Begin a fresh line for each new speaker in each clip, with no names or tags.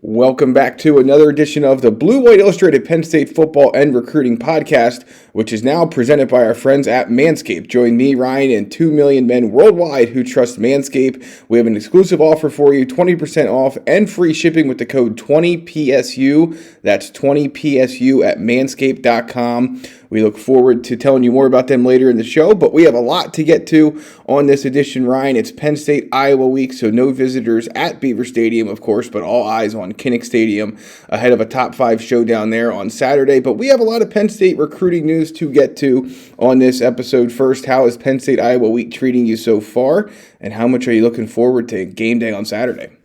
Welcome back to another edition of the Blue White Illustrated Penn State Football and Recruiting Podcast, which is now presented by our friends at Manscaped. Join me, Ryan, and 2 million men worldwide who trust Manscaped. We have an exclusive offer for you, 20% off and free shipping with the code 20PSU. That's 20PSU at manscaped.com. We look forward to telling you more about them later in the show, but we have a lot to get to on this edition, Ryan. It's Penn State, Iowa week, so no visitors at Beaver Stadium, of course, but all eyes on Kinnick Stadium ahead of a top 5 showdown there on Saturday. But we have a lot of Penn State recruiting news to get to on this episode. First, how is Penn State, Iowa week treating you so far, and how much are you looking forward to game day on Saturday?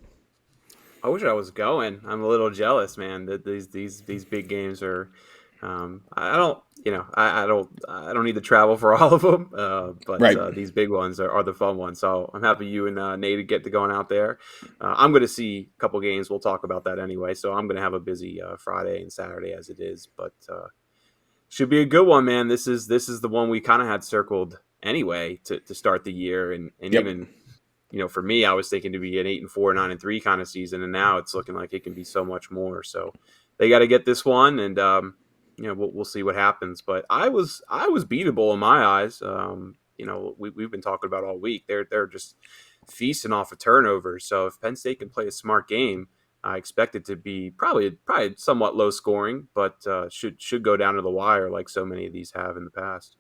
I wish I was going. I'm a little jealous, man, that these big games are. I don't need to travel for all of them, but
Right.
these big ones are the fun ones. So I'm happy you and Nate get to going out there. I'm going to see a couple games. We'll talk about that anyway. So I'm going to have a busy Friday and Saturday as it is, but should be a good one, man. This is the one we kind of had circled anyway to start the year, and
Yep.
even. For me, I was thinking to be an 8-4, 9-3 kind of season, and now it's looking like it can be so much more. So they got to get this one, and we'll see what happens. But I was beatable in my eyes. We've been talking about all week. They're just feasting off of turnovers. So if Penn State can play a smart game, I expect it to be probably somewhat low scoring, but should go down to the wire like so many of these have in the past.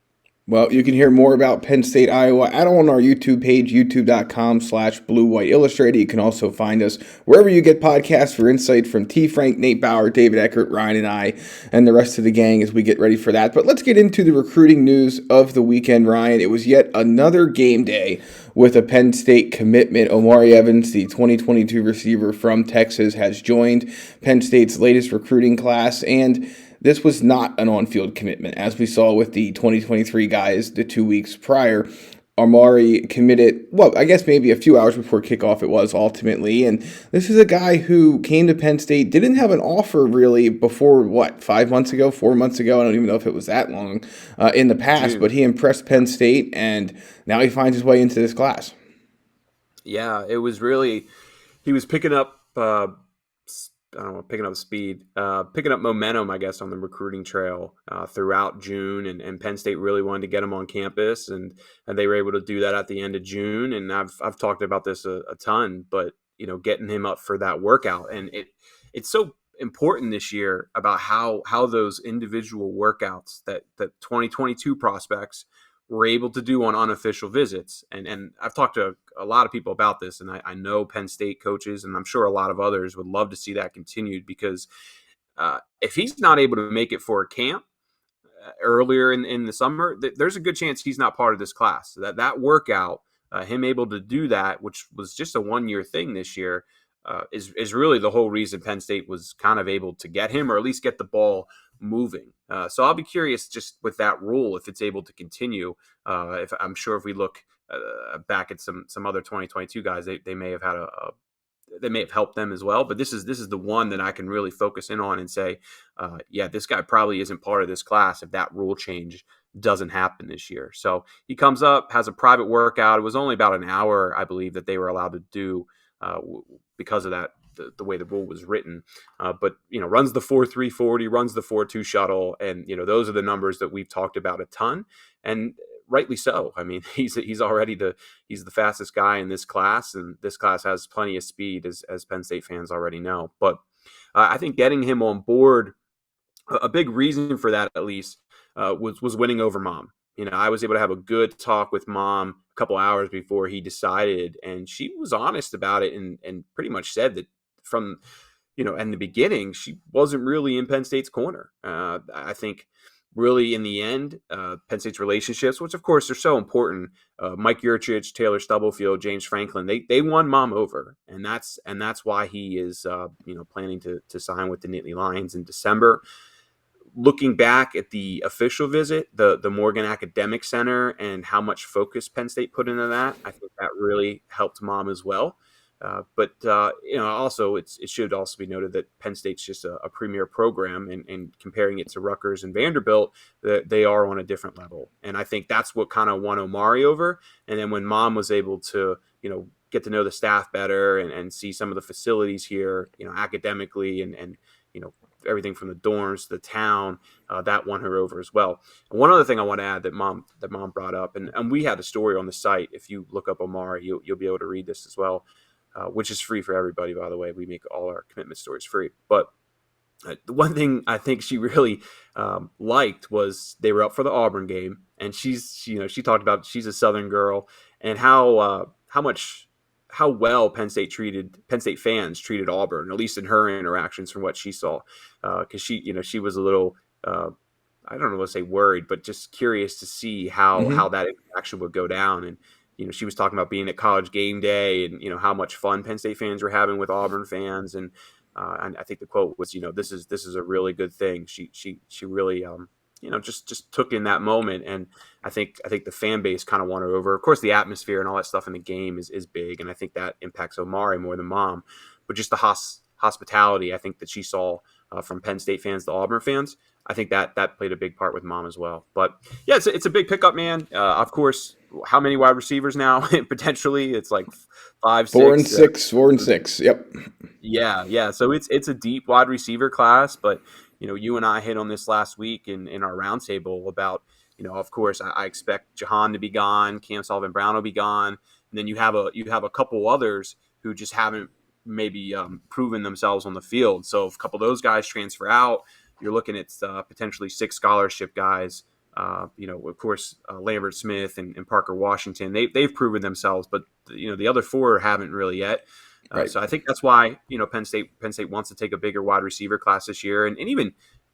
Well, you can hear more about Penn State, Iowa on our YouTube page, youtube.com/Blue White Illustrated. You can also find us wherever you get podcasts for insight from T. Frank, Nate Bauer, David Eckert, Ryan, and I, and the rest of the gang as we get ready for that. But let's get into the recruiting news of the weekend, Ryan. It was yet another game day with a Penn State commitment. Omari Evans, the 2022 receiver from Texas, has joined Penn State's latest recruiting class, and this was not an on-field commitment, as we saw with the 2023 guys the 2 weeks prior. Omari committed, I guess maybe a few hours before kickoff it was ultimately. And this is a guy who came to Penn State, didn't have an offer really before, 5 months ago, 4 months ago? I don't even know if it was that long in the past,
June.
but he impressed Penn State, and now he finds his way into this class.
Yeah, it was really he was picking up. I don't know, picking up speed, picking up momentum, I guess, on the recruiting trail throughout June, and Penn State really wanted to get him on campus, and they were able to do that at the end of June. And I've talked about this a ton, but getting him up for that workout, and it's so important this year about how those individual workouts that 2022 prospects were able to do on unofficial visits. And I've talked to a lot of people about this, and I know Penn State coaches, and I'm sure a lot of others would love to see that continued, because if he's not able to make it for a camp earlier in the summer, there's a good chance he's not part of this class. That workout, him able to do that, which was just a 1-year thing this year, is really the whole reason Penn State was kind of able to get him, or at least get the ball moving. So I'll be curious just with that rule if it's able to continue. If I'm sure if we look back at some other 2022 guys, they may have had they may have helped them as well. But this is the one that I can really focus in on and say, yeah, this guy probably isn't part of this class if that rule change doesn't happen this year. So he comes up, has a private workout. It was only about an hour, I believe, that they were allowed to do because of that. The way the rule was written, but runs the 4.3 40, runs the 4.2 shuttle, and those are the numbers that we've talked about a ton, and rightly so. I mean, he's already the fastest guy in this class, and this class has plenty of speed, as Penn State fans already know. But I think getting him on board, a big reason for that at least was winning over Mom. I was able to have a good talk with Mom a couple hours before he decided, and she was honest about it, and pretty much said that from in the beginning, she wasn't really in Penn State's corner. I think really in the end, Penn State's relationships, which of course are so important, Mike Yurchich, Taylor Stubblefield, James Franklin, they won Mom over, and that's why he is planning to sign with the Nittany Lions in December. Looking back at the official visit, the Morgan Academic Center, and how much focus Penn State put into that, I think that really helped Mom as well. But also it should also be noted that Penn State's just a premier program, and comparing it to Rutgers and Vanderbilt, that they are on a different level. And I think that's what kind of won Omari over. And then when Mom was able to, get to know the staff better and see some of the facilities here, academically and everything from the dorms to the town, that won her over as well. And one other thing I want to add that mom brought up, and we had a story on the site. If you look up Omari, you'll be able to read this as well, which is free for everybody, by the way. We make all our commitment stories free. But the one thing I think she really liked was they were up for the Auburn game, and she talked about she's a Southern girl and how well Penn State fans treated Auburn, at least in her interactions from what she saw, because she was a little I don't know what to say worried, but just curious to see how that interaction would go down. And she was talking about being at college game day and how much fun Penn State fans were having with Auburn fans. And I think the quote was, this is a really good thing. She really just took in that moment, and I think the fan base kind of won her over. Of course, the atmosphere and all that stuff in the game is big, and I think that impacts Omari more than mom. But just the hospitality I think that she saw from Penn State fans to Auburn fans, I think that played a big part with mom as well. But yeah, it's a big pickup, man. Of course, how many wide receivers now? Potentially, it's like 5, 6.
4 and 6. Yep.
Yeah. So it's a deep wide receiver class, but you and I hit on this last week in our roundtable about, of course, I expect Jahan to be gone, Cam Sullivan-Brown will be gone, and then you have a couple others who just haven't maybe proven themselves on the field. So if a couple of those guys transfer out, you're looking at potentially 6 scholarship guys. Of course, Lambert Smith and Parker Washington, they've proven themselves, but the other 4 haven't really yet. Right. So I think that's why Penn State wants to take a bigger wide receiver class this year, and even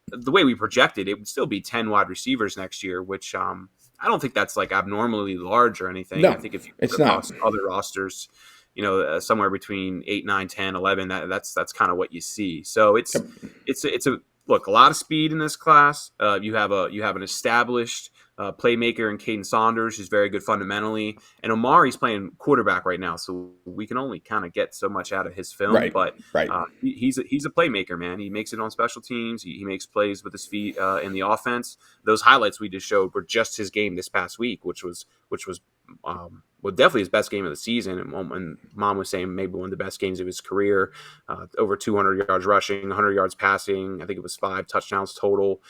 the way we projected, it would still be 10 wide receivers next year, which I don't think that's like abnormally large or anything.
No,
I think if you
it's
across
not
other rosters, somewhere between 8, 9, 10, 11, that's kind of what you see. So it's a look, a lot of speed in this class. You have an established playmaker in Caden Saunders, who's very good fundamentally, and Omari's playing quarterback right now, so we can only kind of get so much out of his film.
Right.
But
right.
He's a playmaker, man. He makes it on special teams. He makes plays with his feet in the offense. Those highlights we just showed were just his game this past week, which was definitely his best game of the season. And mom was saying maybe one of the best games of his career. Over 200 yards rushing, 100 yards passing. I think it was 5 touchdowns total.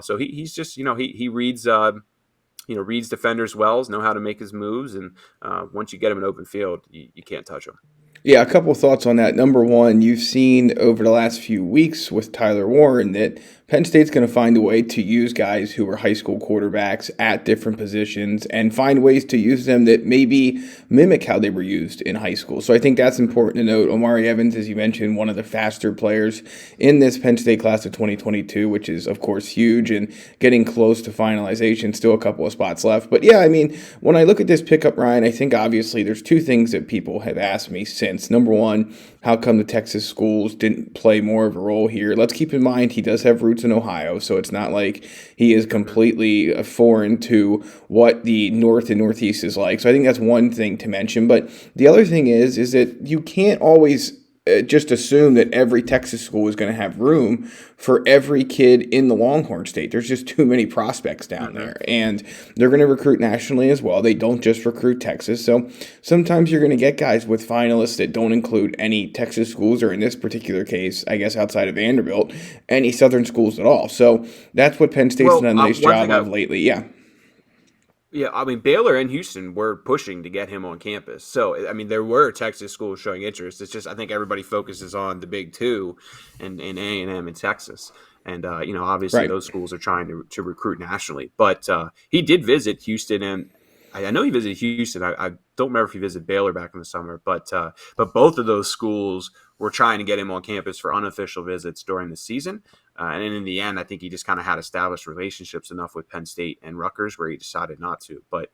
So he's just he reads reads defenders well, know how to make his moves, and once you get him in open field, you can't touch him.
Yeah, a couple of thoughts on that. Number one, you've seen over the last few weeks with Tyler Warren that Penn State's going to find a way to use guys who are high school quarterbacks at different positions and find ways to use them that maybe mimic how they were used in high school. So I think that's important to note. Omari Evans, as you mentioned, one of the faster players in this Penn State class of 2022, which is, of course, huge and getting close to finalization. Still a couple of spots left. But yeah, I mean, when I look at this pickup, Ryan, I think obviously there's 2 things that people have asked me since. Number one, how come the Texas schools didn't play more of a role here? Let's keep in mind he does have roots in Ohio, so it's not like he is completely foreign to what the North and Northeast is like. So I think that's one thing to mention. But the other thing is that you can't always just assume that every Texas school is going to have room for every kid in the Longhorn State. There's just too many prospects down there, and they're going to recruit nationally as well. They don't just recruit Texas. So sometimes you're going to get guys with finalists that don't include any Texas schools, or in this particular case, I guess outside of Vanderbilt, any Southern schools at all. So that's what Penn State's done a nice job of lately. Yeah.
Yeah, I mean, Baylor and Houston were pushing to get him on campus. So, I mean, there were Texas schools showing interest. It's just I think everybody focuses on the big 2 and A&M in Texas. And, obviously those schools are trying to recruit nationally. But he did visit Houston, and I know he visited Houston. I don't remember if he visited Baylor back in the summer. But both of those schools were trying to get him on campus for unofficial visits during the season. And in the end, I think he just kind of had established relationships enough with Penn State and Rutgers where he decided not to. But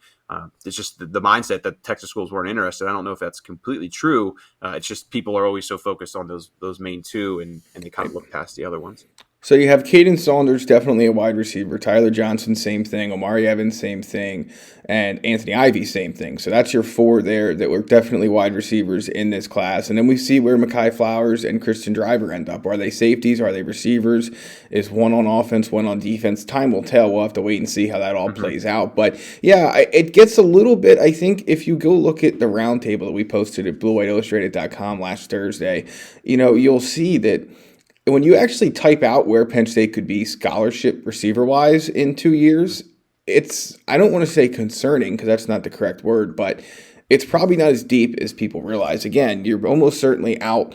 it's just the mindset that Texas schools weren't interested. I don't know if that's completely true. It's just people are always so focused on those main 2, and they kind of look past the other ones.
So you have Caden Saunders, definitely a wide receiver. Tyler Johnson, same thing. Omari Evans, same thing. And Anthony Ivy, same thing. So that's your four there that were definitely wide receivers in this class. And then we see where Mekhi Flowers and Christian Driver end up. Are they safeties? Are they receivers? Is one on offense, one on defense? Time will tell. We'll have to wait and see how that all plays out. But yeah, it gets a little bit, I think, if you go look at the roundtable that we posted at bluewhiteillustrated.com last Thursday, you'll see that when you actually type out where Penn State could be scholarship receiver wise in 2 years, I don't want to say concerning because that's not the correct word, but it's probably not as deep as people realize. Again, you're almost certainly out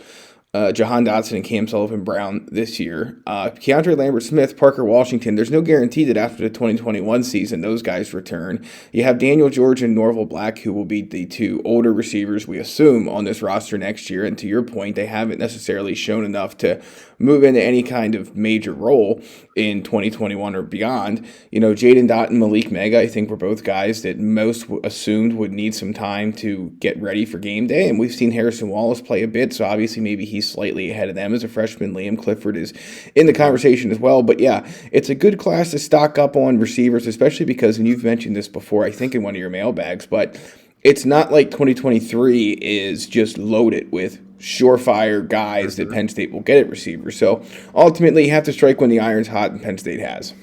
Jahan Dotson and Cam Sullivan-Brown this year. Keandre Lambert-Smith, Parker Washington, there's no guarantee that after the 2021 season those guys return. You have Daniel George and Norval Black, who will be the two older receivers, we assume, on this roster next year. And to your point, they haven't necessarily shown enough to move into any kind of major role in 2021 or beyond. Jaden Dott and Malik Mega, I think, were both guys that most assumed would need some time to get ready for game day. And we've seen Harrison Wallace play a bit, so obviously maybe he's slightly ahead of them as a freshman. Liam Clifford is in the conversation as well. But yeah, it's a good class to stock up on receivers, especially because, and you've mentioned this before, I think in one of your mailbags, but it's not like 2023 is just loaded with surefire guys that Penn State will get at receiver. So ultimately, you have to strike when the iron's hot, and Penn State has.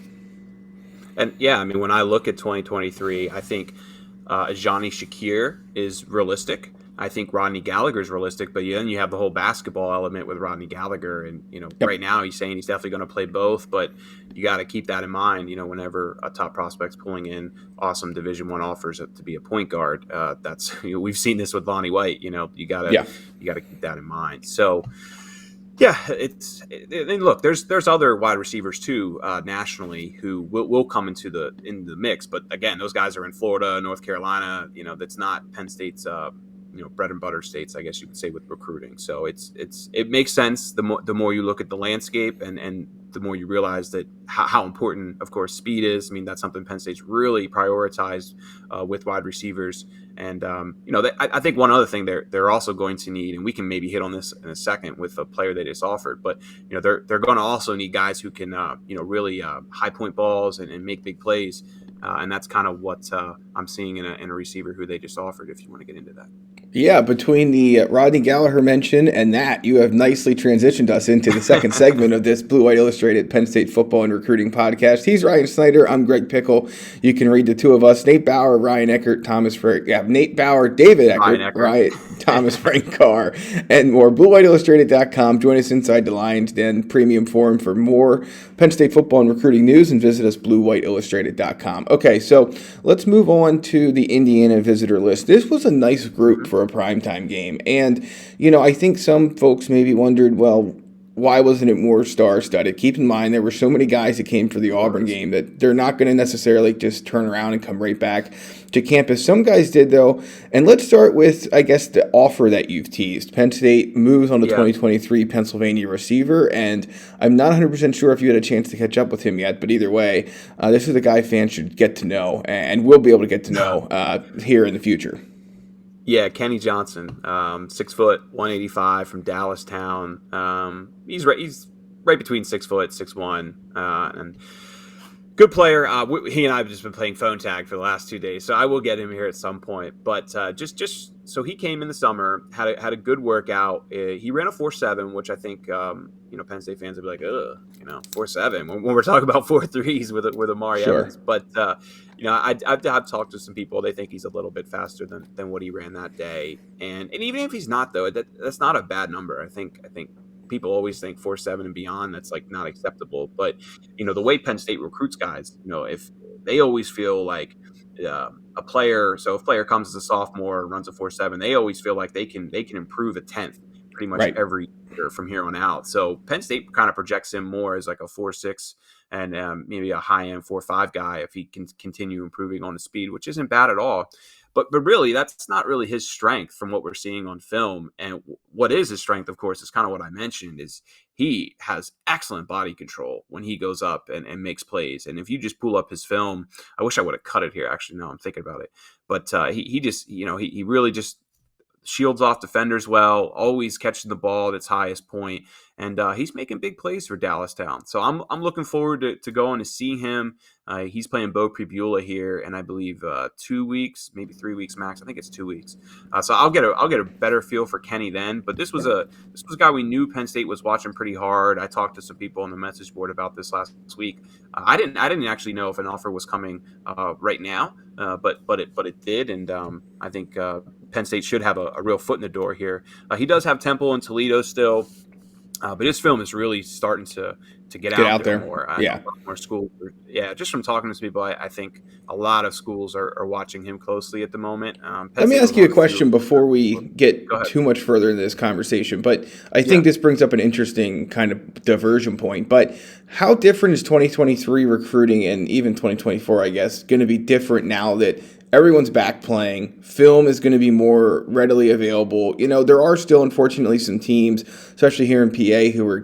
And yeah, I mean, when I look at 2023, I think Johnny Shakir is realistic. I think Ronnie Gallagher is realistic, but then you have the whole basketball element with Ronnie Gallagher, and right now he's saying he's definitely going to play both, but you got to keep that in mind. Whenever a top prospect's pulling in awesome Division I offers to be a point guard, that's we've seen this with Lonnie White. You got to keep that in mind. So. Yeah, and look, there's other wide receivers too nationally who will come into the mix, but again, those guys are in Florida, North Carolina. That's not Penn State's bread and butter states, I guess you could say, with recruiting. So it makes sense the more you look at the landscape and the more you realize that how important, of course, speed is. I mean, that's something Penn State's really prioritized with wide receivers. And, I think one other thing they're also going to need, and we can maybe hit on this in a second with a player they just offered, but, they're going to also need guys who can, really high point balls and make big plays. And that's kind of what I'm seeing in a receiver who they just offered, if you want to get into that.
Yeah, between the Rodney Gallagher mention and that, you have nicely transitioned us into the second segment of this Blue White Illustrated Penn State football and recruiting podcast. He's Ryan Snyder. I'm Greg Pickel. You can read the two of us: Nate Bauer, Ryan Eckert, Nate Bauer, David Eckert, Ryan Thomas Frank Carr, and more. BlueWhiteIllustrated.com. Join us inside the Lions Den Premium Forum for more Penn State football and recruiting news, and visit us BlueWhiteIllustrated.com. Okay, so let's move on to the Indiana visitor list. This was a nice group for a primetime game. And, I think some folks maybe wondered, well, why wasn't it more star-studded? Keep in mind, there were so many guys that came for the Auburn game that they're not going to necessarily just turn around and come right back to campus. Some guys did, though. And let's start with, I guess, the offer that you've teased. Penn State moves on the 2023 Pennsylvania receiver, and I'm not 100% sure if you had a chance to catch up with him yet, but either way, this is a guy fans should get to know, and will be able to get to know here in the future.
Yeah, Kenny Johnson, 6 foot, 185 from Dallas town. He's right between 6 foot, 6'1", and good player. He and I have just been playing phone tag for the last 2 days, so I will get him here at some point. But just so he came in the summer, had a good workout. He ran a 4.7, which I think Penn State fans would be like, ugh, 4.7 when we're talking about 4.3s with Omari Evans. But I've talked to some people. They think he's a little bit faster than what he ran that day. And even if he's not, though, that's not a bad number. I think people always think 4.7 and beyond, that's like not acceptable. But the way Penn State recruits guys, if they always feel like a player, so if a player comes as a sophomore, runs a 4.7, they always feel like they can improve a tenth pretty much every year from here on out. So Penn State kind of projects him more as like a 4.6 and maybe a high end 4.5 guy if he can continue improving on the speed, which isn't bad at all. But really, that's not really his strength from what we're seeing on film. And what is his strength, of course, is kind of what I mentioned, is he has excellent body control when he goes up and makes plays. And if you just pull up his film, I wish I would have cut it here. Actually, no, I'm thinking about it. But he just, he really just shields off defenders well, always catching the ball at its highest point, and he's making big plays for Dallastown. So I'm looking forward to going to see him. He's playing Bo Pribula here, and I believe 2 weeks, maybe 3 weeks max. I think it's 2 weeks. So I'll get a better feel for Kenny then. But this was a guy we knew Penn State was watching pretty hard. I talked to some people on the message board about this last week. I didn't actually know if an offer was coming right now, but it did, and I think Penn State should have a real foot in the door here. He does have Temple and Toledo still, but his film is really starting to get out there more. More schools. Just from talking to people, I think a lot of schools are watching him closely at the moment.
Let me ask you a question before we get too much further into this conversation, but I think this brings up an interesting kind of diversion point. But how different is 2023 recruiting and even 2024, I guess, going to be different now that everyone's back playing? Film is going to be more readily available. There are still, unfortunately, some teams, especially here in PA, who are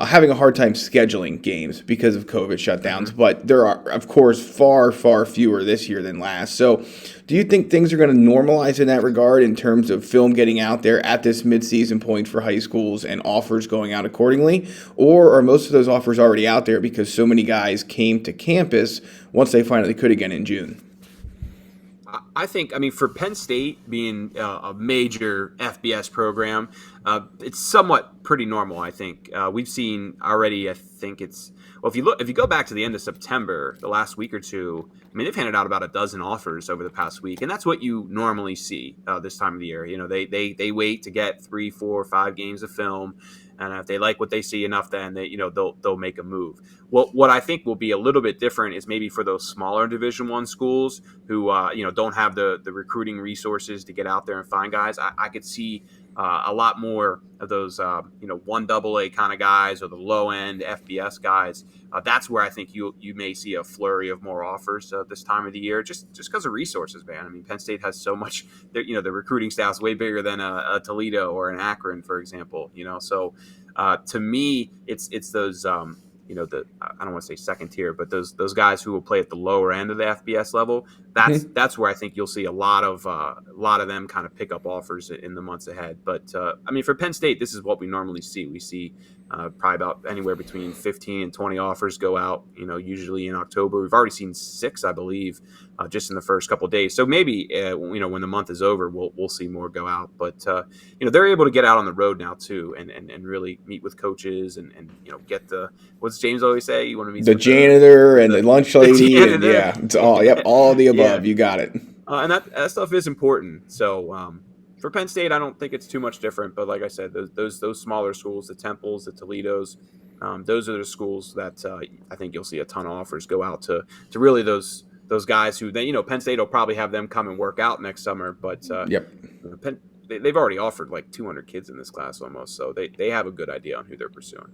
having a hard time scheduling games because of COVID shutdowns. But there are, of course, far, far fewer this year than last. So do you think things are going to normalize in that regard in terms of film getting out there at this midseason point for high schools and offers going out accordingly? Or are most of those offers already out there because so many guys came to campus once they finally could again in June?
I think, for Penn State being a major FBS program, it's somewhat pretty normal. I think we've seen already. I think it's if you go back to the end of September, the last week or two. They've handed out about a dozen offers over the past week, and that's what you normally see this time of the year. They wait to get 3, 4, 5 games of film. And if they like what they see enough, then they'll make a move. Well, what I think will be a little bit different is maybe for those smaller Division I schools who don't have the recruiting resources to get out there and find guys. I could see a lot more of those 1AA kind of guys or the low end FBS guys. That's where I think you may see a flurry of more offers this time of the year, just because of resources, man. Penn State has so much. The recruiting staff's way bigger than a Toledo or an Akron, for example. So to me, it's those. I don't want to say second tier, but those guys who will play at the lower end of the FBS level. That's where I think you'll see a lot of them kind of pick up offers in the months ahead. But for Penn State, this is what we normally see. We see probably about anywhere between 15 and 20 offers go out. Usually in October. We've already seen 6, I believe, just in the first couple of days. So maybe when the month is over, we'll see more go out. But they're able to get out on the road now too, and really meet with coaches and get the. What's James always say? You want to meet
the janitor and the lunch lady, and it's all the above. You got it.
And that stuff is important. So for Penn State, I don't think it's too much different. But like I said, those smaller schools, the Temples, the Toledos, those are the schools that I think you'll see a ton of offers go out to really those guys who then Penn State will probably have them come and work out next summer. But they've already offered like 200 kids in this class almost, so they have a good idea on who they're pursuing.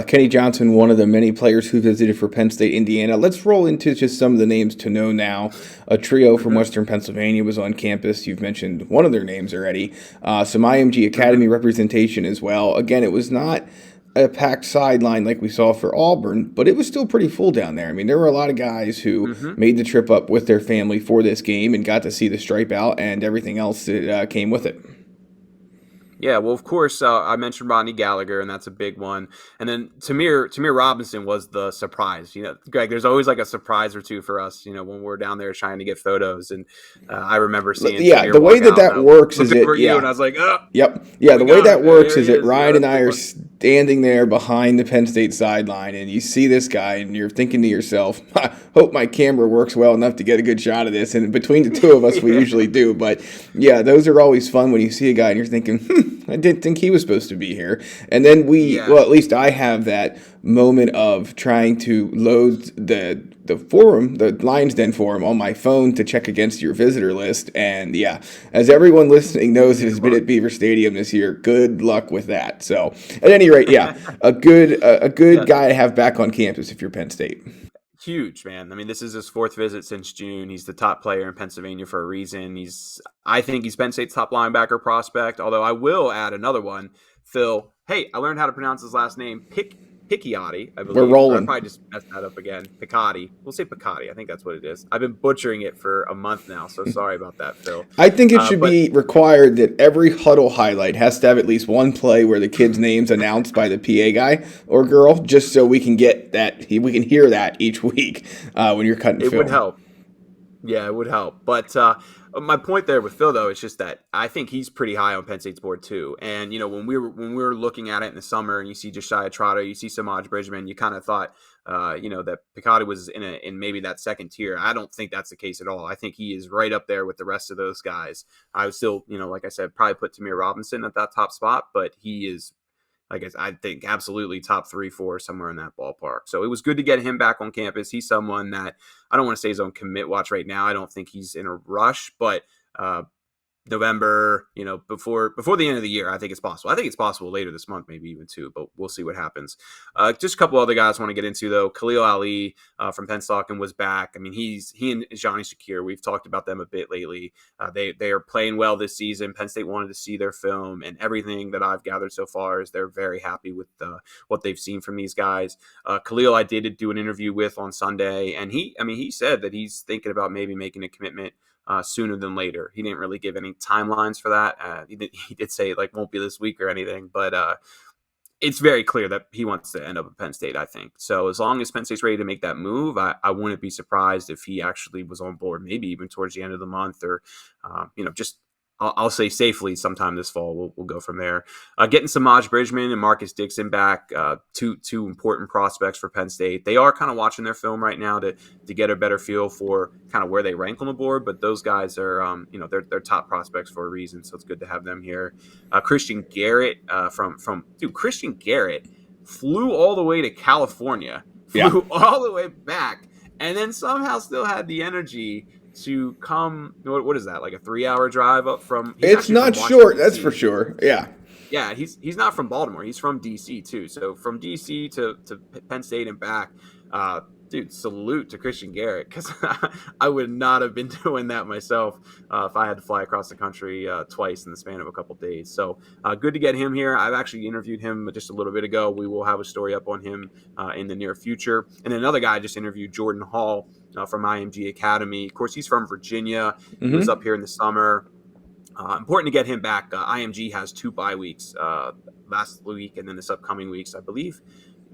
Kenny Johnson, one of the many players who visited for Penn State, Indiana. Let's roll into just some of the names to know now. A trio from Western Pennsylvania was on campus. You've mentioned one of their names already. Some IMG Academy representation as well. Again, it was not a packed sideline like we saw for Auburn, but it was still pretty full down there. There were a lot of guys who made the trip up with their family for this game and got to see the stripe out and everything else that came with it.
Yeah, well, of course, I mentioned Ronnie Gallagher, and that's a big one. And then Tamir Robinson was the surprise. Greg, there's always like a surprise or two for us, when we're down there trying to get photos. And I remember seeing Tamir
the way that works is
and I was like, oh.
Yep. Yeah, the way that works is that Ryan and I are standing there behind the Penn State sideline, and you see this guy, and you're thinking to yourself, I hope my camera works well enough to get a good shot of this. And between the two of us, we usually do. But, yeah, those are always fun when you see a guy and you're thinking, I didn't think he was supposed to be here. And then well, at least I have that moment of trying to load the forum, the Lions Den forum on my phone to check against your visitor list. And yeah, as everyone listening knows who's been at Beaver Stadium this year, good luck with that. So at any rate, yeah, a good guy to have back on campus if you're Penn State.
Huge, man. This is his 4th visit since June. He's the top player in Pennsylvania for a reason. I think he's Penn State's top linebacker prospect, although I will add another one. Phil, hey, I learned how to pronounce his last name. Picciotti, I
We're
believe. Or I
rolling.
probably just messed that up again. Picciotti. We'll say Picciotti. I think that's what it is. I've been butchering it for a month now, so sorry about that, Phil.
I think it should
But
be required that every huddle highlight has to have at least one play where the kid's name's announced by the PA guy or girl, just so we can get that, we can hear that each week when you're cutting
it would
film.
help. Yeah, it would help. But my point there with Phil, though, is just that I think he's pretty high on Penn State's board too. And when we were looking at it in the summer, and you see Josiah Trotter, you see Samaj Bridgman, you kind of thought, that Picciotti was in maybe that second tier. I don't think that's the case at all. I think he is right up there with the rest of those guys. I would still, like I said, probably put Tamir Robinson at that top spot, but he is, I guess I think absolutely top 3, 4, somewhere in that ballpark. So it was good to get him back on campus. He's someone that I don't want to say he's on commit watch right now. I don't think he's in a rush, but November, before the end of the year, I think it's possible. I think it's possible later this month, maybe even too, but we'll see what happens. Just a couple other guys I want to get into though. Khalil Ali from Penn State was back. I mean, he and Johnny Shakir, we've talked about them a bit lately. They are playing well this season. Penn State wanted to see their film, and everything that I've gathered so far is they're very happy with what they've seen from these guys. Khalil, I did do an interview with on Sunday, and he said that he's thinking about maybe making a commitment sooner than later. He didn't really give any timelines for that. He did say it won't be this week or anything, but it's very clear that he wants to end up at Penn State, I think. So as long as Penn State's ready to make that move, I wouldn't be surprised if he actually was on board, maybe even towards the end of the month, or just I'll say safely sometime this fall. We'll go from there. Getting Samaj Bridgman and Marcus Dixon back, two important prospects for Penn State. They are kind of watching their film right now to get a better feel for kind of where they rank on the board. But those guys are, they're top prospects for a reason. So it's good to have them here. Christian Garrett Christian Garrett flew all the way to California, flew all the way back, and then somehow still had the energy to come. What is that, like a 3-hour drive up from?
It's not short, that's for sure.
Yeah, he's not from Baltimore. He's from DC too. So from DC to Penn State and back. Dude, salute to Christian Garrett, because I would not have been doing that myself if I had to fly across the country twice in the span of a couple days. So good to get him here. I've actually interviewed him just a little bit ago. We will have a story up on him in the near future. And then another guy I just interviewed, Jordan Hall from IMG Academy. Of course, he's from Virginia. He was up here in the summer. Important to get him back. IMG has 2 bye weeks last week and then this upcoming weeks, I believe.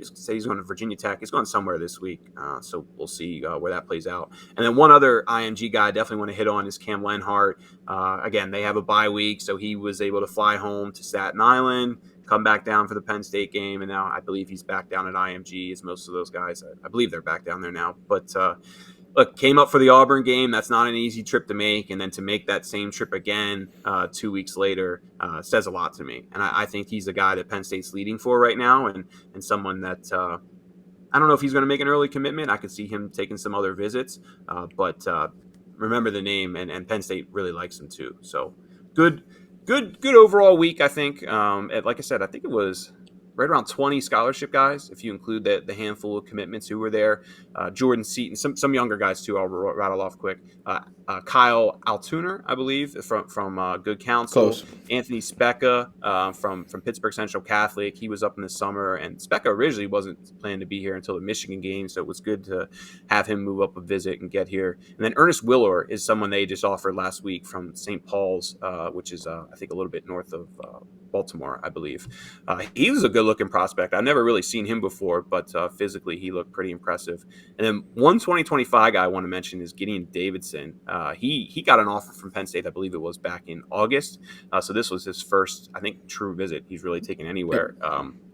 Say he's going to Virginia Tech. He's going somewhere this week, so we'll see where that plays out. And then one other IMG guy I definitely want to hit on is Cam Leonhardt. Again, they have a bye week, so he was able to fly home to Staten Island, come back down for the Penn State game, and now I believe he's back down at IMG, as most of those guys. I believe they're back down there now. But look, came up for the Auburn game. That's not an easy trip to make, and then to make that same trip again 2 weeks later says a lot to me. And I think he's a guy that Penn State's leading for right now, and someone that I don't know if he's going to make an early commitment. I could see him taking some other visits, but remember the name, and Penn State really likes him too. So good overall week, I think. Like I said, I think it was right around 20 scholarship guys, if you include the handful of commitments who were there. Jordan Seaton, some younger guys too. I'll rattle off quick. Kyle Altuner, I believe, from Good Counsel.
Close.
Anthony Specca from Pittsburgh Central Catholic. He was up in the summer, and Specca originally wasn't planning to be here until the Michigan game, so it was good to have him move up a visit and get here. And then Ernest Willor is someone they just offered last week from St. Paul's, which is I think a little bit north of Baltimore, I believe. He was a good-looking prospect. I've never really seen him before, but physically he looked pretty impressive. And then one 2025 guy I want to mention is Gideon Davidson. He got an offer from Penn State, I believe it was back in August. So this was his first, I think, true visit he's really taken anywhere.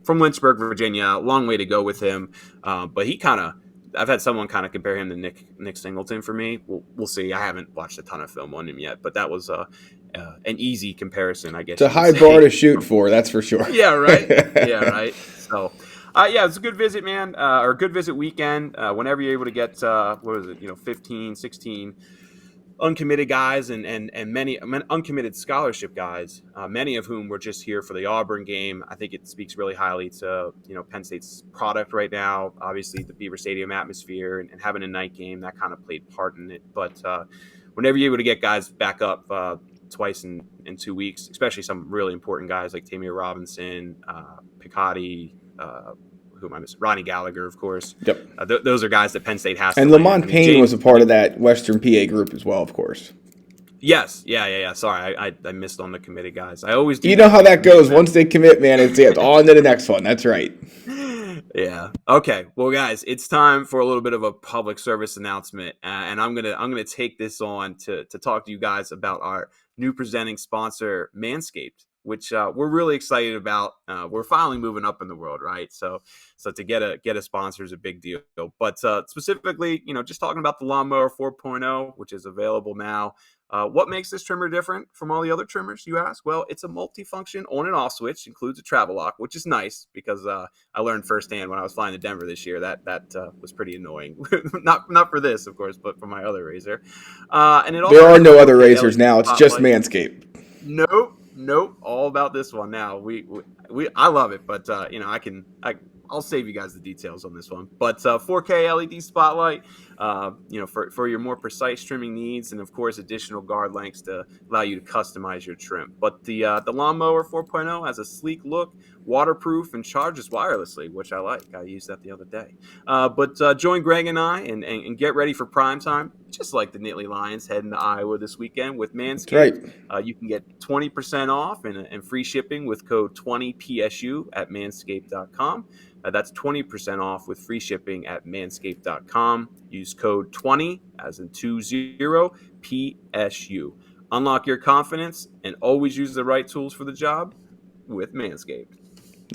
From Lynchburg, Virginia, long way to go with him. But he kind of, I've had someone kind of compare him to Nick Singleton for me. We'll see. I haven't watched a ton of film on him yet, but that was an easy comparison, I guess.
It's a high bar to shoot for, that's for sure.
Yeah, right. Yeah, right. So, it's a good visit, man, or a good visit weekend. Whenever you're able to get, 15, 16 uncommitted guys and many uncommitted scholarship guys, many of whom were just here for the Auburn game. I think it speaks really highly to Penn State's product right now. Obviously, the Beaver Stadium atmosphere and having a night game, that kind of played part in it. But whenever you're able to get guys back up twice in 2 weeks, especially some really important guys like Tamir Robinson, Picciotti, who am I missing? Ronnie Gallagher, of course.
Yep.
Those are guys that Penn State has.
And
to land.
Lamont Payne was a part of that Western PA group as well, of course.
Yes. Yeah. Sorry, I missed on the committed guys. I always do.
You know how that goes. Once they commit, man, it's on to the next one. That's right.
Yeah. Okay. Well, guys, it's time for a little bit of a public service announcement, and I'm gonna take this on to talk to you guys about our new presenting sponsor, Manscaped, which we're really excited about. We're finally moving up in the world, right? So to get a sponsor is a big deal. But specifically, just talking about the Lawnmower 4.0, which is available now. What makes this trimmer different from all the other trimmers, you ask? Well, it's a multifunction on and off switch, includes a travel lock, which is nice because I learned firsthand when I was flying to Denver this year that was pretty annoying. not for this, of course, but for my other razor. And it also
there are no other razors now. It's just Manscaped.
Nope. All about this one now. I love it, but I'll save you guys the details on this one. But 4K LED spotlight, for your more precise trimming needs, and of course additional guard lengths to allow you to customize your trim. But the Lawnmower 4.0 has a sleek look, waterproof, and charges wirelessly, which I like. I used that the other day. But join Greg and I and get ready for prime time, just like the Nittany Lions heading to Iowa this weekend with Manscaped.
Right.
You can get 20% off and free shipping with code 20PSU at manscaped.com. That's 20% off with free shipping at manscaped.com. Use code 20 as in 20 PSU. Unlock your confidence and always use the right tools for the job with Manscaped.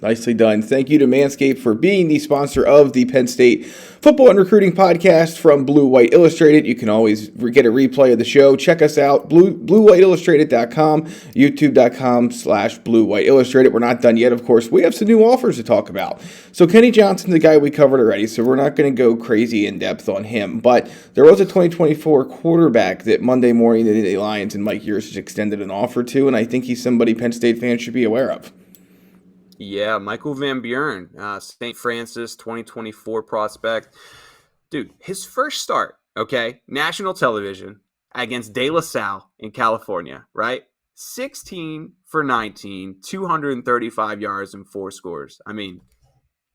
Nicely done. Thank you to Manscaped for being the sponsor of the Penn State Football and Recruiting Podcast from Blue White Illustrated. You can always get a replay of the show. Check us out, bluewhiteillustrated.com, youtube.com/Blue White Illustrated. We're not done yet, of course. We have some new offers to talk about. So Kenny Johnson's the guy we covered already, so we're not going to go crazy in depth on him. But there was a 2024 quarterback that Monday morning the Lions and Mike Yurcich extended an offer to, and I think he's somebody Penn State fans should be aware of.
Yeah, Michael Van Buren, St. Francis 2024 prospect. Dude, his first start, okay, national television against De La Salle in California, right? 16 for 19, 235 yards and 4 scores. I mean,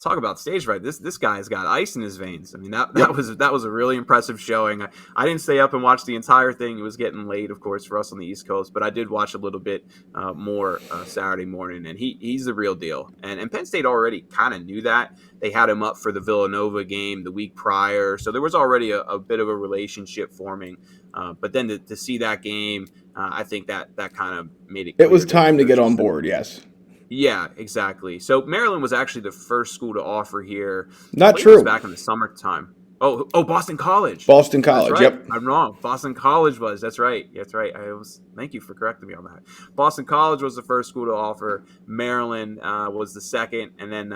talk about stage fright. This guy's got ice in his veins. I mean, that was a really impressive showing. I didn't stay up and watch the entire thing. It was getting late, of course, for us on the East Coast, but I did watch a little bit more Saturday morning, and he's the real deal. And Penn State already kind of knew that. They had him up for the Villanova game the week prior, so there was already a bit of a relationship forming. But then to see that game, I think that kind of made it clear.
It was time to get on board, yes.
Yeah, exactly. So Maryland was actually the first school to offer here.
Not true.
It was back in the summertime. Oh, Boston College.
Boston College,
right.
Yep.
I'm wrong. Boston College was. That's right. Thank you for correcting me on that. Boston College was the first school to offer. Maryland was the second, and then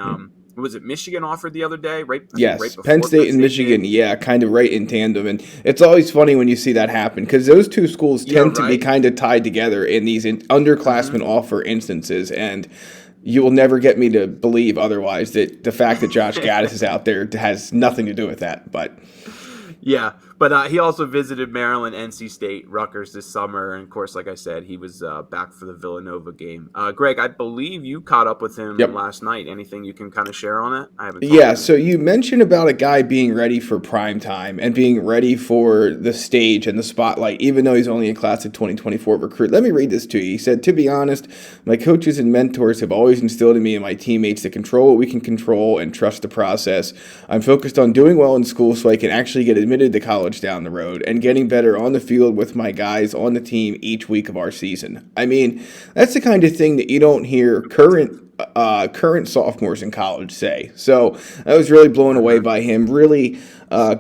was it Michigan offered the other day?
Yes,
right
Penn State and Michigan, kind of right in tandem. And it's always funny when you see that happen because those two schools tend to be kind of tied together in these underclassmen offer instances. And you will never get me to believe otherwise that the fact that Josh Gaddis is out there has nothing to do with that. But
yeah, but he also visited Maryland, NC State, Rutgers this summer. And, of course, like I said, he was back for the Villanova game. Greg, I believe you caught up with him last night. Anything you can kind of share on it? I haven't.
Yeah, so you mentioned about a guy being ready for prime time and being ready for the stage and the spotlight, even though he's only a class of 2024 recruit. Let me read this to you. He said, "To be honest, my coaches and mentors have always instilled in me and my teammates to control what we can control and trust the process. I'm focused on doing well in school so I can actually get admitted to college down the road and getting better on the field with my guys on the team each week of our season." I mean, that's the kind of thing that you don't hear current sophomores in college say. So I was really blown away by him. Really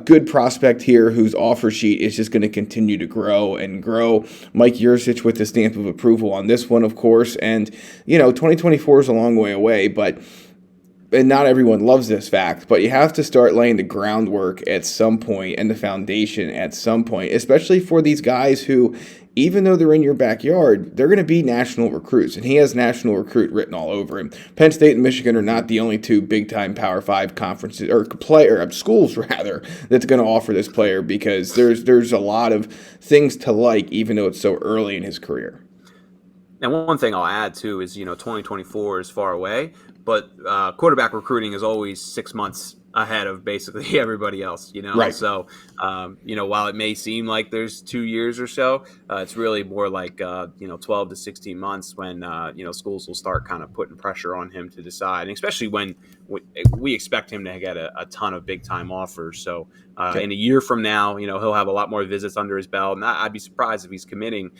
good prospect here whose offer sheet is just going to continue to grow and grow. Mike Yurcich with the stamp of approval on this one, of course. And, 2024 is a long way away, and not everyone loves this fact, but you have to start laying the groundwork at some point and the foundation at some point, especially for these guys who, even though they're in your backyard, they're going to be national recruits, and he has national recruit written all over him. Penn State and Michigan are not the only two big-time Power 5 conferences, or schools, rather, that's going to offer this player because there's a lot of things to like, even though it's so early in his career.
And one thing I'll add too is 2024 is far away, but quarterback recruiting is always 6 months ahead of basically everybody else.
Right.
So while it may seem like there's 2 years or so, it's really more like 12 to 16 months when schools will start kind of putting pressure on him to decide, and especially when we expect him to get a ton of big time offers. So in a year from now, he'll have a lot more visits under his belt, and I'd be surprised if he's committing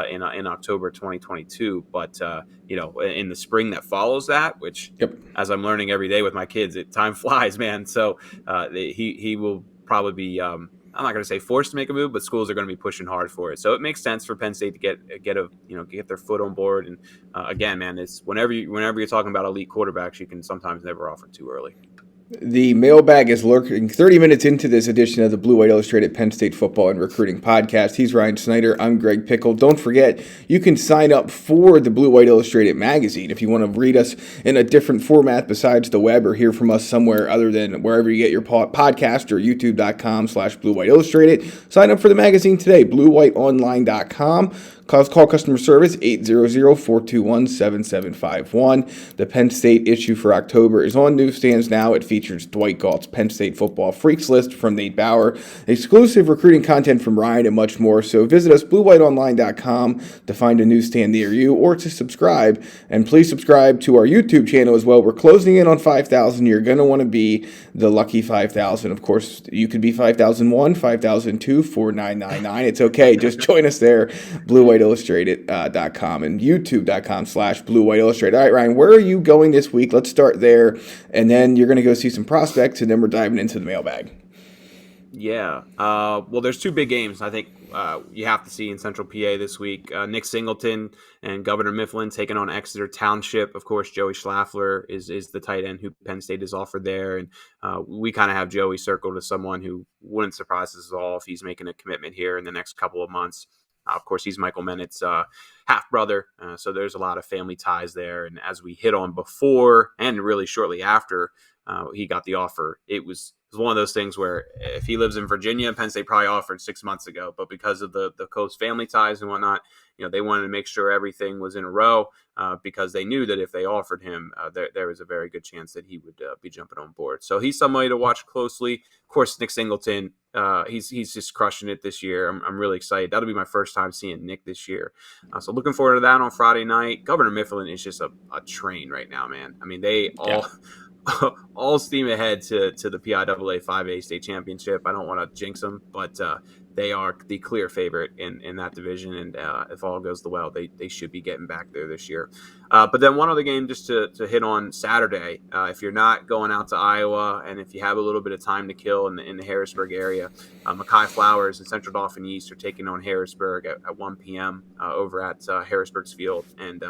in October 2022. But in the spring that follows that, which
Yep.
as I'm learning every day with my kids, time flies, man. So he will probably be. I'm not going to say forced to make a move, but schools are going to be pushing hard for it. So it makes sense for Penn State to get their foot on board. And again, man, it's whenever you're talking about elite quarterbacks, you can sometimes never offer too early.
The mailbag is lurking 30 minutes into this edition of the Blue White Illustrated Penn State Football and Recruiting Podcast. He's Ryan Snyder. I'm Greg Pickel. Don't forget, you can sign up for the Blue White Illustrated magazine if you want to read us in a different format besides the web or hear from us somewhere other than wherever you get your podcast or youtube.com/Blue White Illustrated. Sign up for the magazine today, bluewhiteonline.com. Call customer service 800-421-7751. The Penn State issue for October is on newsstands now. It features Dwight Galt's Penn State Football Freaks list from Nate Bauer, exclusive recruiting content from Ryan, and much more. So visit us, bluewhiteonline.com, to find a newsstand near you or to subscribe. And please subscribe to our YouTube channel as well. We're closing in on 5,000. You're going to want to be the lucky 5,000. Of course, you could be 5,001, 5,002, 4,999. It's okay. Just join us there. BlueWhiteIllustrated.com and YouTube.com/Blue White Illustrated. All right, Ryan, where are you going this week? Let's start there, and then you're going to go see some prospects, and then we're diving into the mailbag.
Yeah. Well, there's two big games I think you have to see in Central PA this week. Nick Singleton and Governor Mifflin taking on Exeter Township. Of course, Joey Schlaffer is the tight end who Penn State has offered there. And we kind of have Joey circled as someone who wouldn't surprise us at all if he's making a commitment here in the next couple of months. Of course, he's Michael Bennett's half-brother, so there's a lot of family ties there. And as we hit on before and really shortly after he got the offer, it was one of those things where if he lives in Virginia, Penn State probably offered 6 months ago. But because of the close family ties and whatnot, they wanted to make sure everything was in a row because they knew that if they offered him, there was a very good chance that he would be jumping on board. So he's somebody to watch closely. Of course, Nick Singleton, he's just crushing it this year. I'm really excited. That'll be my first time seeing Nick this year. So looking forward to that on Friday night. Governor Mifflin is just a train right now, man. I mean, they all steam ahead to the PIAA 5A state championship. I don't want to jinx them, but they are the clear favorite in that division. And if all goes well, they should be getting back there this year. But then one other game just to hit on Saturday. If you're not going out to Iowa and if you have a little bit of time to kill in the Harrisburg area, Mackay Flowers and Central Dauphin East are taking on Harrisburg at 1 p.m. Over at Harrisburg's field. And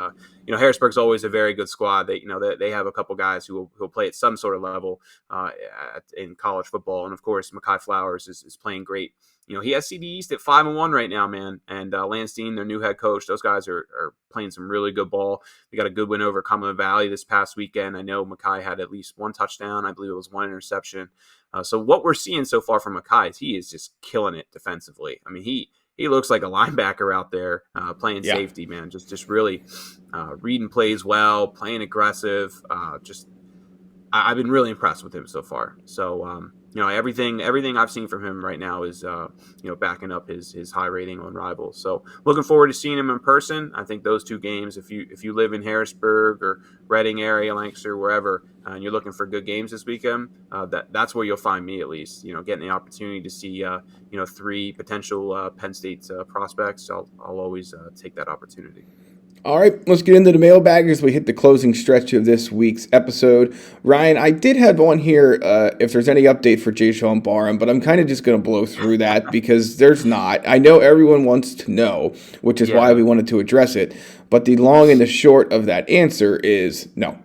Harrisburg's always a very good squad. They have a couple guys who will play at some sort of level in college football. And of course, Mackay Flowers is playing great. He has CD East at 5-1 right now, man. And Lance Dean, their new head coach, those guys are playing some really good ball. They got a good win over Cumberland Valley this past weekend. I know Mackay had at least one touchdown. I believe it was one interception. So what we're seeing so far from Mackay is he is just killing it defensively. I mean, he looks like a linebacker out there playing safety, man. Just really reading plays well, playing aggressive. I've been really impressed with him so far. So, everything I've seen from him right now is, backing up his high rating on Rivals. So looking forward to seeing him in person. I think those two games, if you live in Harrisburg or Reading area, Lancaster, wherever, and you're looking for good games this weekend, that's where you'll find me at least. Getting the opportunity to see, three potential Penn State prospects. I'll always take that opportunity.
All right, let's get into the mailbag as we hit the closing stretch of this week's episode. Ryan, I did have on here if there's any update for Jaishawn Barham, but I'm kind of just going to blow through that because there's not. I know everyone wants to know, which is why we wanted to address it, but the long and the short of that answer is no.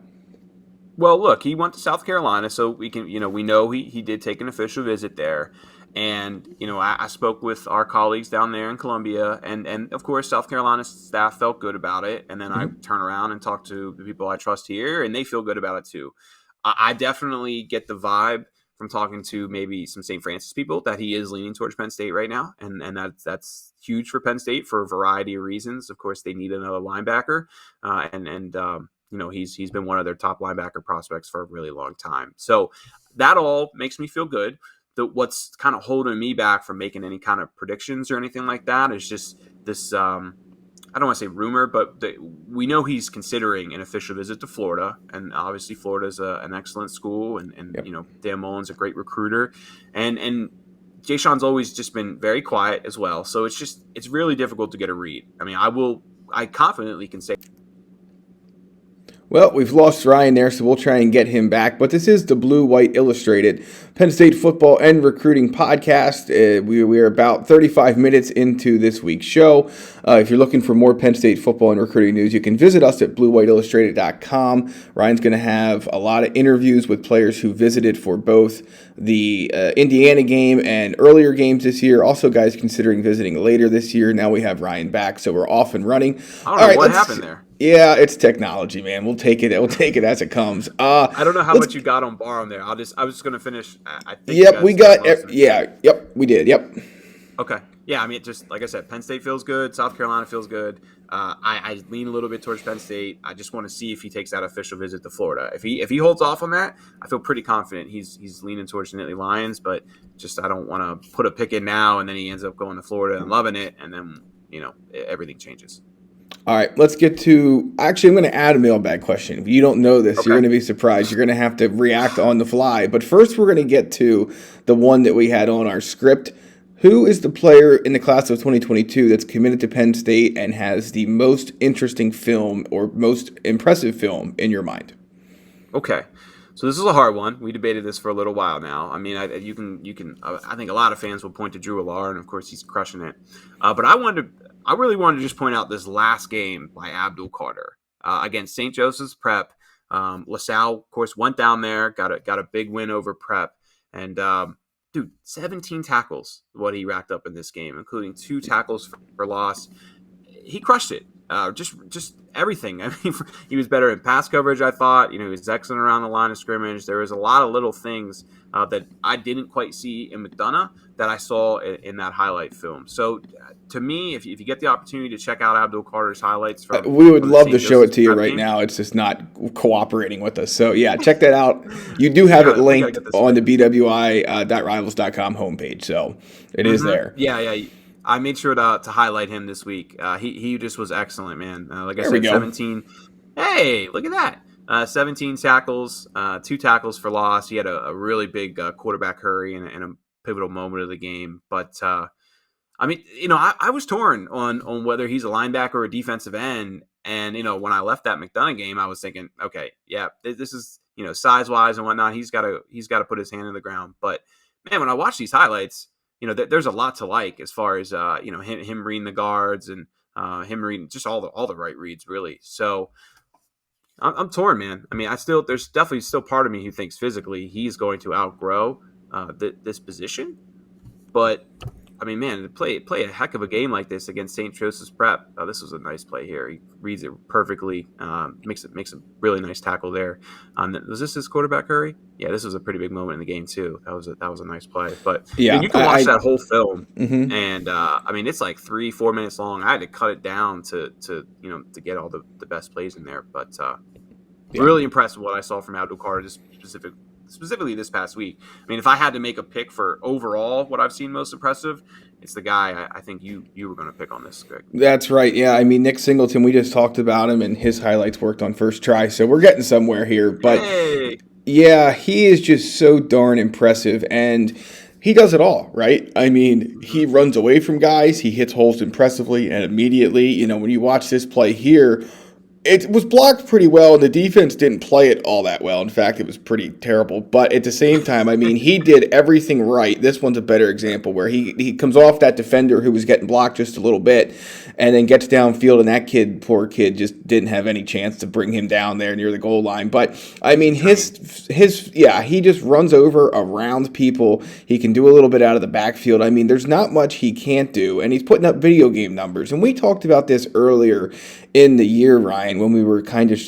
Well, look, he went to South Carolina, so we know he did take an official visit there. And, I spoke with our colleagues down there in Columbia, and of course, South Carolina staff felt good about it. And then I turn around and talk to the people I trust here, and they feel good about it too. I definitely get the vibe from talking to maybe some St. Francis people that he is leaning towards Penn State right now, and that's huge for Penn State for a variety of reasons. Of course, they need another linebacker, he's been one of their top linebacker prospects for a really long time. So that all makes me feel good. What's kind of holding me back from making any kind of predictions or anything like that is just this. I don't want to say rumor, but we know he's considering an official visit to Florida, and obviously Florida is an excellent school, and
Yep.
Dan Mullen's a great recruiter, and Jaishawn's always just been very quiet as well. So it's really difficult to get a read. I mean, I confidently can say.
Well, we've lost Ryan there, so we'll try and get him back. But this is the Blue White Illustrated Penn State football and recruiting podcast. We are about 35 minutes into this week's show. If you're looking for more Penn State football and recruiting news, you can visit us at bluewhiteillustrated.com. Ryan's going to have a lot of interviews with players who visited for both the Indiana game and earlier games this year. Also, guys considering visiting later this year. Now we have Ryan back, so we're off and running.
I don't know what happened there.
Yeah, it's technology, man. We'll take it. We'll take it as it comes.
I don't know how much you got on Barham there. I was just going to finish. I think.
Yep, we got. Yep, we did. Yep.
Okay. Yeah, I mean, just like I said, Penn State feels good. South Carolina feels good. I lean a little bit towards Penn State. I just want to see if he takes that official visit to Florida. If he holds off on that, I feel pretty confident he's leaning towards the Nittany Lions. But just I don't want to put a pick in now, and then he ends up going to Florida and loving it, and then everything changes.
All right, let's get to – actually, I'm going to add a mailbag question. If you don't know this, You're going to be surprised. You're going to have to react on the fly. But first, we're going to get to the one that we had on our script. Who is the player in the class of 2022 that's committed to Penn State and has the most interesting film or most impressive film in your mind?
Okay. So this is a hard one. We debated this for a little while now. I mean, I think a lot of fans will point to Drew Allard, and of course he's crushing it. But I really wanted to just point out this last game by Abdul against St. Joseph's Prep. LaSalle, of course, went down there, got a big win over Prep, and 17 tackles, what he racked up in this game, including 2 tackles for loss. He crushed it. Just everything. I mean, he was better in pass coverage, I thought. He was excellent around the line of scrimmage. There was a lot of little things that I didn't quite see in McDonough that I saw in that highlight film. So, to me, if you get the opportunity to check out Abdul Carter's highlights
we would love to show it to you right now. It's just not cooperating with us. So, yeah, check that out. You do have it linked on the bwi.rivals.com homepage. So, it is there.
Yeah. I made sure to highlight him this week. He just was excellent, man. Like I said, 17. Hey, look at that. 17 tackles, 2 tackles for loss. He had a really big quarterback hurry and a pivotal moment of the game. But, I mean, I was torn on whether he's a linebacker or a defensive end. And, when I left that McDonough game, I was thinking, okay, yeah, this is, size-wise and whatnot, he's got to put his hand in the ground. But, man, when I watch these highlights, there's a lot to like as far as him reading the guards and him reading just all the right reads, really. So I'm torn, man. I mean, there's definitely still part of me who thinks physically he's going to outgrow this position. But I mean, man, to play a heck of a game like this against St. Joseph's Prep. This was a nice play here. He reads it perfectly. Makes a really nice tackle there. Was this his quarterback hurry? Yeah, this was a pretty big moment in the game too. That was a nice play. But yeah, you can watch that whole film, and I mean, it's like 3-4 minutes long. I had to cut it down to get all the best plays in there. But really impressed with what I saw from Abdul Carter, just specifically this past week. I mean, if I had to make a pick for overall what I've seen most impressive, it's the guy I think you were going to pick on this, Greg.
That's right. Yeah, I mean, Nick Singleton, we just talked about him, and his highlights worked on first try, so we're getting somewhere here. But yeah, he is just so darn impressive, and he does it all, right? I mean, he runs away from guys, he hits holes impressively and immediately. When you watch this play here, it was blocked pretty well, and the defense didn't play it all that well. In fact, it was pretty terrible. But at the same time, I mean, he did everything right. This one's a better example where he comes off that defender who was getting blocked just a little bit and then gets downfield, and that poor kid, just didn't have any chance to bring him down there near the goal line. But, I mean, he just runs over around people. He can do a little bit out of the backfield. I mean, there's not much he can't do, and he's putting up video game numbers. And we talked about this earlier in the year, Ryan. Ryan, when we were kind of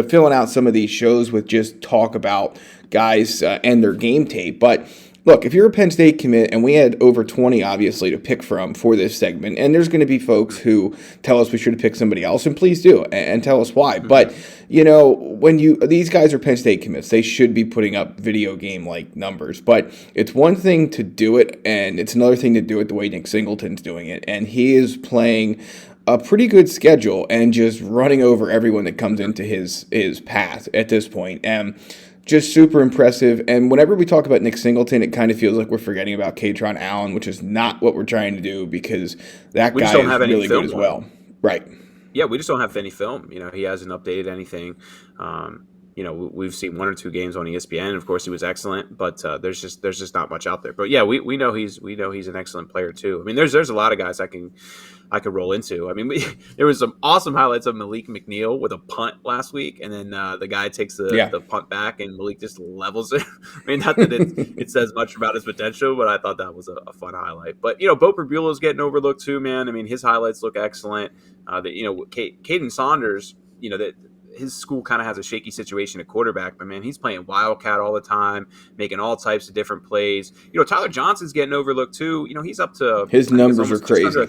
filling out some of these shows with just talk about guys and their game tape. But look, if you're a Penn State commit, and we had over 20, obviously, to pick from for this segment, and there's going to be folks who tell us we should have picked somebody else, and please do, and tell us why. But, when these guys are Penn State commits, they should be putting up video game-like numbers. But it's one thing to do it, and it's another thing to do it the way Nick Singleton's doing it. And he is playing a pretty good schedule and just running over everyone that comes into his path at this point. Just super impressive. And whenever we talk about Nick Singleton, it kind of feels like we're forgetting about Katron Allen, which is not what we're trying to do, because that guy is really good as well. Right.
Yeah, we just don't have any film. He hasn't updated anything. We've seen one or two games on ESPN. Of course, he was excellent, but there's just not much out there. But yeah, we know he's an excellent player too. I mean, there's a lot of guys I could roll into. I mean, there was some awesome highlights of Malik McNeil with a punt last week, and then the guy takes the punt back, and Malik just levels it. I mean, not that it says much about his potential, but I thought that was a fun highlight. But Bo Perbula's getting overlooked too, man. I mean, his highlights look excellent. Caden Saunders, that his school kind of has a shaky situation at quarterback, but man, he's playing Wildcat all the time, making all types of different plays. Tyler Johnson's getting overlooked too. He's up to
his numbers are crazy.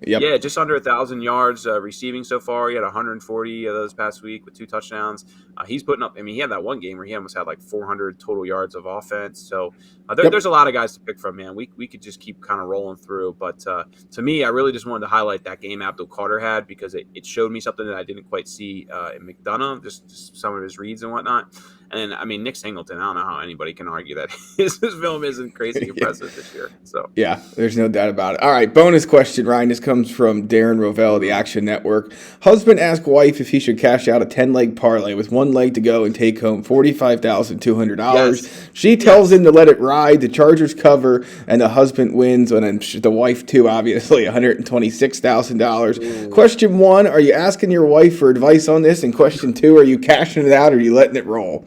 Yep. Yeah, just under 1,000 yards receiving so far. He had 140 of those past week with 2 touchdowns. He's putting up. I mean, he had that one game where he almost had like 400 total yards of offense. So there's a lot of guys to pick from, man. We could just keep kind of rolling through. But to me, I really just wanted to highlight that game Abdul Carter had, because it showed me something that I didn't quite see in McDonough, just some of his reads and whatnot. And I mean, Nick Singleton, I don't know how anybody can argue that his film isn't crazy impressive this year. So
yeah, there's no doubt about it. All right, bonus question, Ryan. This comes from Darren Rovell of the Action Network. Husband asked wife if he should cash out a 10-leg parlay with one leg to go and take home $45,200.
Yes.
She tells him to let it ride. The Chargers cover, and the husband wins, and the wife too, obviously, $126,000. Question 1, are you asking your wife for advice on this? And question 2, are you cashing it out, or are you letting it roll?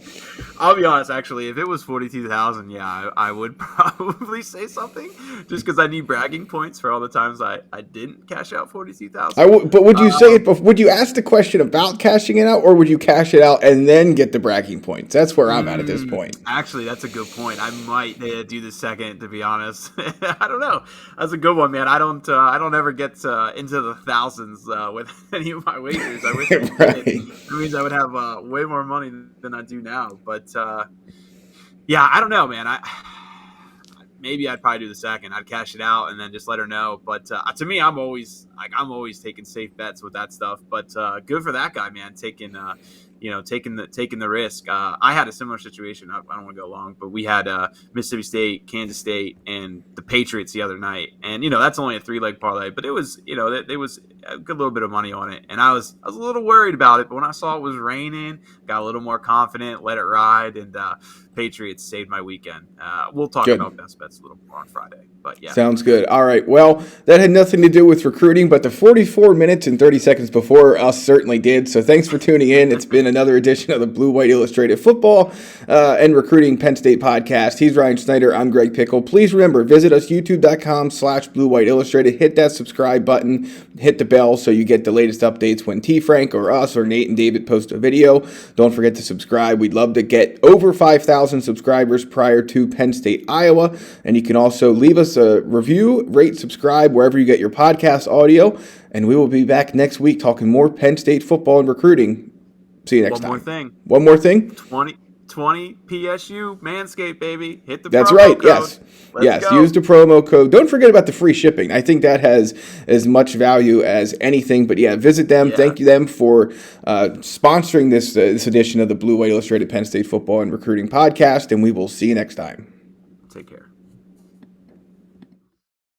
I'll be honest, actually, if it was 42,000, yeah, I would probably say something, just because I need bragging points for all the times I didn't cash out 42,000.
But would you say it? Would you ask the question about cashing it out, or would you cash it out and then get the bragging points? That's where I'm at this point.
Actually, that's a good point. I might do the second, to be honest. I don't know. That's a good one, man. I don't ever get into the thousands with any of my wagers. I wish I did.
Right.
It means I would have way more money than I do now. But yeah, I don't know, man. Maybe I'd probably do the second. I'd cash it out and then just let her know. But to me, I'm always taking safe bets with that stuff. But good for that guy, man, taking the risk. I had a similar situation. I don't want to go long, but we had Mississippi State, Kansas State, and the Patriots the other night. And that's only a 3-leg parlay, but it was there was a good little bit of money on it. And I was a little worried about it, but when I saw it was raining, got a little more confident, let it ride, and Patriots saved my weekend. We'll talk about best bets a little more on Friday. But yeah,
sounds good. All right. Well, that had nothing to do with recruiting, but the 44 minutes and 30 seconds before us certainly did. So thanks for tuning in. It's been another edition of the Blue White Illustrated Football and Recruiting Penn State podcast. He's Ryan Snyder. I'm Greg Pickel. Please remember, visit us youtube.com/Blue White Illustrated. Hit that subscribe button. Hit the bell so you get the latest updates when T. Frank or us or Nate and David post a video. Don't forget to subscribe. We'd love to get over 5,000 subscribers prior to Penn State, Iowa. And you can also leave us a review, rate, subscribe wherever you get your podcast audio. And we will be back next week talking more Penn State football and recruiting. See you next time. One more thing.
20 PSU Manscaped, baby. Hit the
That's
promo
right.
code.
Yes. Use the promo code. Don't forget about the free shipping. I think that has as much value as anything. But yeah, visit them. Yeah. Thank you them for sponsoring this edition of the Blue White Illustrated Penn State Football and Recruiting Podcast. And we will see you next time.
Take care.